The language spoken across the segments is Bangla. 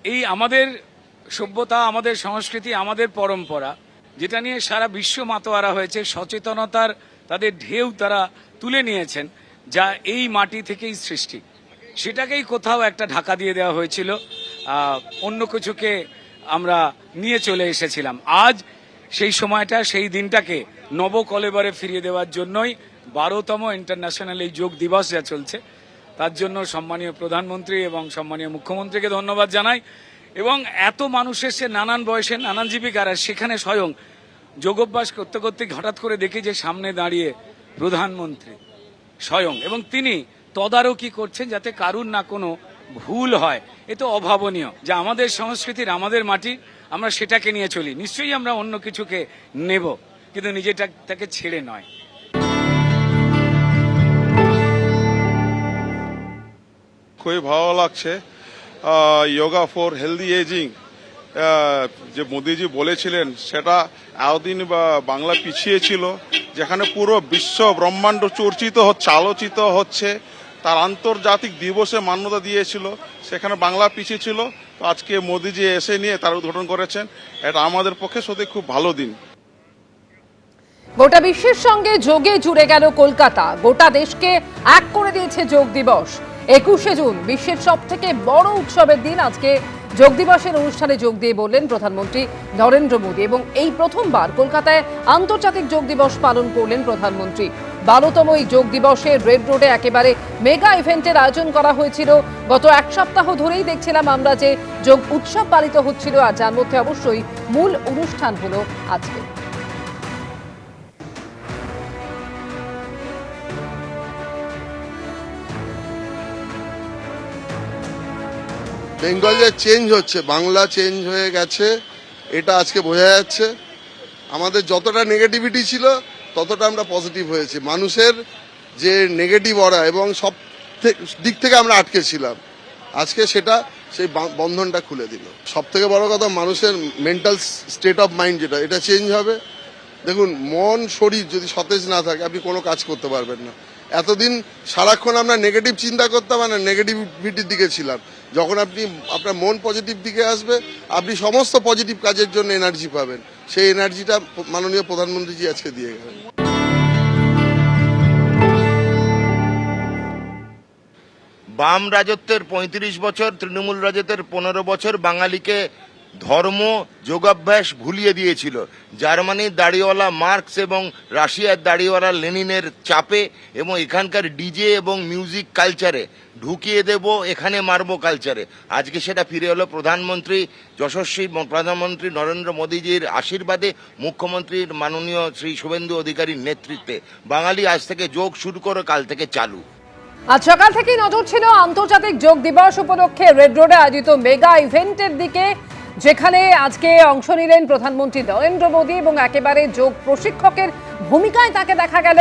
এই আমাদের সভ্যতা, আমাদের সংস্কৃতি, আমাদের পরম্পরা, যেটা নিয়ে সারা বিশ্ব মাতোয়ারা হয়েছে, সচেতনতার তাদের ঢেউ তারা তুলে নিয়েছেন, যা এই মাটি থেকেই সৃষ্টি, সেটাকেই কোথাও একটা ঢাকা দিয়ে দেওয়া হয়েছিল। অন্য কিছুকে আমরা নিয়ে চলে এসেছিলাম। আজ সেই সময়টা, সেই দিনটাকে নবকলেবরে ফিরিয়ে দেওয়ার জন্যই 12তম ইন্টারন্যাশনাল এই যোগ দিবস যা চলছে, তার জন্য সম্মানীয় প্রধানমন্ত্রী এবং সম্মানীয় মুখ্যমন্ত্রীকে ধন্যবাদ জানাই। এবং এত মানুষ এসে নানান বয়সে, নানান জীবিকার, আর সেখানে স্বয়ং যোগাভ্যাস করতে করতে হঠাৎ করে দেখি যে সামনে দাঁড়িয়ে প্রধানমন্ত্রী স্বয়ং, এবং তিনি তদারকি করছেন যাতে কারুর না কোনো ভুল হয়। এ তো অভাবনীয়, যে আমাদের সংস্কৃতির, আমাদের মাটি, আমরা সেটাকে নিয়ে চলি। নিশ্চয়ই আমরা অন্য কিছুকে নেব, কিন্তু নিজেটাকে ছেড়ে নয়। খুবই ভালো লাগছে। যোগা ফর হেলদি এজিং যে মোদিজি বলেছিলেন, সেটা এতদিন বাংলা পিছিয়ে ছিল, যেখানে পুরো বিশ্ব ব্রহ্মাণ্ড চর্চিত হচ্ছে, আলোচিত হচ্ছে, তার আন্তর্জাতিক দিবসে মান্যতা দিয়েছিল, সেখানে বাংলা পিছিয়ে ছিল। তো আজকে মোদিজি এসে নিয়ে তার উদ্ঘাটন করেছেন, এটা আমাদের পক্ষে সত্যি খুব ভালো দিন। গোটা বিশ্বের সঙ্গে যোগে জুড়ে গেল কলকাতা, গোটা দেশকে এক করে দিয়েছে যোগ দিবস। 21শে জুন বিশ্বের সব থেকে বড় উৎসবের দিন। আজকে যোগ দিবসের অনুষ্ঠানে যোগ দিয়ে বললেন প্রধানমন্ত্রী নরেন্দ্র মোদী, এবং এই প্রথমবার কলকাতায় আন্তর্জাতিক যোগ দিবস পালন করলেন প্রধানমন্ত্রী। 12তম এই যোগ দিবসে রেড রোডে একেবারে মেগা ইভেন্টের আয়োজন করা হয়েছিল। গত এক সপ্তাহ ধরেই দেখছিলাম আমরা যে যোগ উৎসব পালিত হচ্ছিল, আর যার মধ্যে অবশ্যই মূল অনুষ্ঠান হলো আজকে। বেঙ্গল যে চেঞ্জ হচ্ছে, বাংলা চেঞ্জ হয়ে গেছে, এটা আজকে বোঝা যাচ্ছে। আমাদের যতটা নেগেটিভিটি ছিল ততটা আমরা পজিটিভ হয়েছি। মানুষের যে নেগেটিভ অরা এবং সব দিক থেকে আমরা আটকে ছিলাম, আজকে সেটা সেই বন্ধনটা খুলে দিল। সব থেকে বড় কথা, মানুষের মেন্টাল স্টেট অফ মাইন্ড যেটা, এটা চেঞ্জ হবে। দেখুন, মন শরীর যদি সতেজ না থাকে, আপনি কোনো কাজ করতে পারবেন না। এতদিন সারাক্ষণ আমরা নেগেটিভ চিন্তা করতাম, মানে নেগেটিভিটির দিকে ছিলাম। যখন আপনার মন পজিটিভ দিকে আসবে, আপনি সমস্ত পজিটিভ কাজের জন্য এনার্জি পাবেন। সেই এনার্জিটা মাননীয় প্রধানমন্ত্রীজি আজকে দিয়ে গেলেন। বাম রাজত্বের ৩৫ বছর, তৃণমূল রাজত্বের ১৫ বছর বাঙালিকে ধর্ম যোগাভ্যাস ভুলিয়ে দিয়েছিল। জার্মানির দাড়িওয়ালা মার্কস এবং রাশিয়ার দাড়িওয়ালা লেনিনের চাপে এবং এখানকার ডিজে এবং মিউজিক কালচারে ঢুকিয়ে দেব, এখানে মারবো কালচারে। আজকে সেটা ফিরে হলো প্রধানমন্ত্রী, যশস্বী প্রধানমন্ত্রী নরেন্দ্র মোদীজির আশীর্বাদে, মুখ্যমন্ত্রীর মাননীয় শ্রী শুভেন্দু অধিকারীর নেতৃত্বে বাঙালি আজ থেকে যোগ শুরু করে, কাল থেকে চালু। আজ সকাল থেকেই নজর ছিল আন্তর্জাতিক যোগ দিবস উপলক্ষে রেড রোডে আয়োজিত মেগা ইভেন্টের দিকে, যেখানে আজকে অংশ নিলেন প্রধানমন্ত্রী নরেন্দ্র মোদী, এবং একেবারে যোগ প্রশিক্ষকের ভূমিকায় তাকে দেখা গেল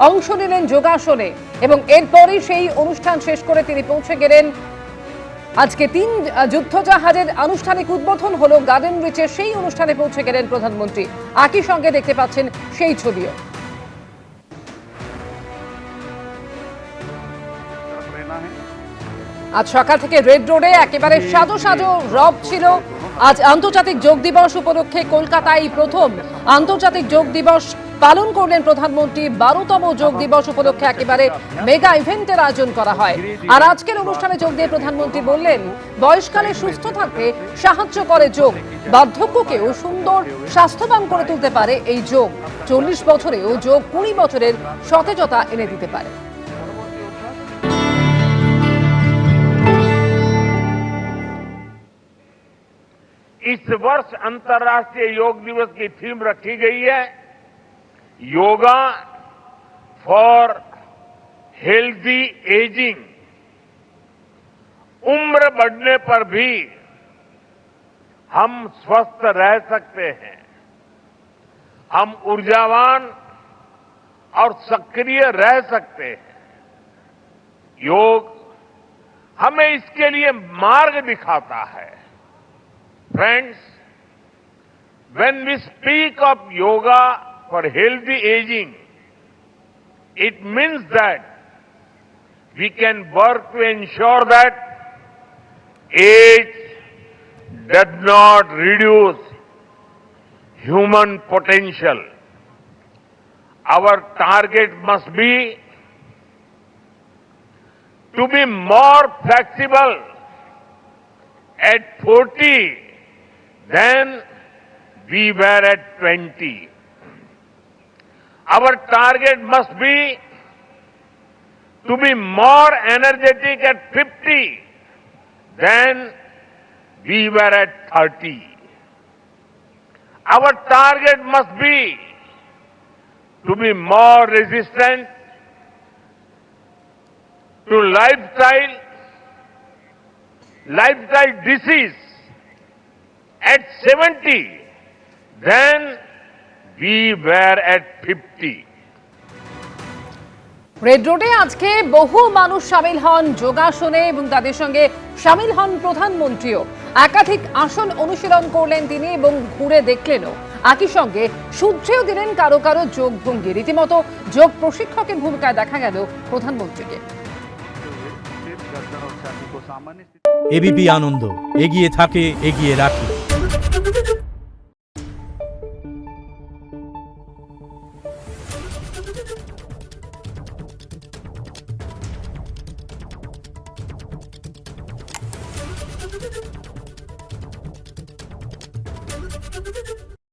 অংশ নিলেন যোগাসনে, এবং এরপরই সেই অনুষ্ঠান শেষ করে তিনি পৌঁছে গেলেন। আজকে 3 যুদ্ধজাহাজের আনুষ্ঠানিক উদ্বোধন হলো গার্ডেন রিচে, সেই অনুষ্ঠানে পৌঁছে গেলেন প্রধানমন্ত্রী। একই সঙ্গে দেখতে পাচ্ছেন সেই ছবিও। আজ সকাল থেকে রেড রোডে একেবারে সাজো সাজো রব ছিল। আজ আন্তর্জাতিক যোগ দিবস উপলক্ষে কলকাতায় প্রথম আন্তর্জাতিক যোগ দিবস পালন করলেন প্রধানমন্ত্রী। 12তম যোগ দিবস উপলক্ষে একেবারে মেগা ইভেন্টের আয়োজন করা হয়। আর আজকের অনুষ্ঠানে যোগ দিয়ে প্রধানমন্ত্রী বললেন, বয়সকালে সুস্থ থাকতে সাহায্য করে যোগ, বার্ধক্যকেও সুন্দর স্বাস্থ্যবান করে তুলতে পারে এই যোগ। 40 বছরেও যোগ 20 বছরের সতেজতা এনে দিতে পারে। इस वर्ष अंतर्राष्ट्रीय योग दिवस की थीम रखी गई है, योगा फॉर हेल्दी एजिंग। उम्र बढ़ने पर भी हम स्वस्थ रह सकते हैं, हम ऊर्जावान और सक्रिय रह सकते हैं। योग हमें इसके लिए मार्ग दिखाता है। Friends, when we speak of yoga for healthy aging, it means that we can work to ensure that age, does not reduce human potential. Our target must be to be more flexible at 40 than we were at 20. Our target must be to be more energetic at 50 than we were at 30. Our target must be to be more resistant to lifestyle disease at 70 than we were at 50. Red রোডে আজকে বহু মানুষ সামিল হন যোগাসনে এবং তাদের সঙ্গে সামিল হন প্রধানমন্ত্রীও। একাধিক আসন অনুশীলন করলেন তিনি এবং ঘুরে দেখলেনও। একই সঙ্গে সূত্রেও দিলেন কারো কারো যোগ ভঙ্গি। রীতিমতো যোগ প্রশিক্ষকের ভূমিকায় দেখা গেল প্রধানমন্ত্রীকে। এবিপি আনন্দ এগিয়ে থাকে, এগিয়ে রাখে।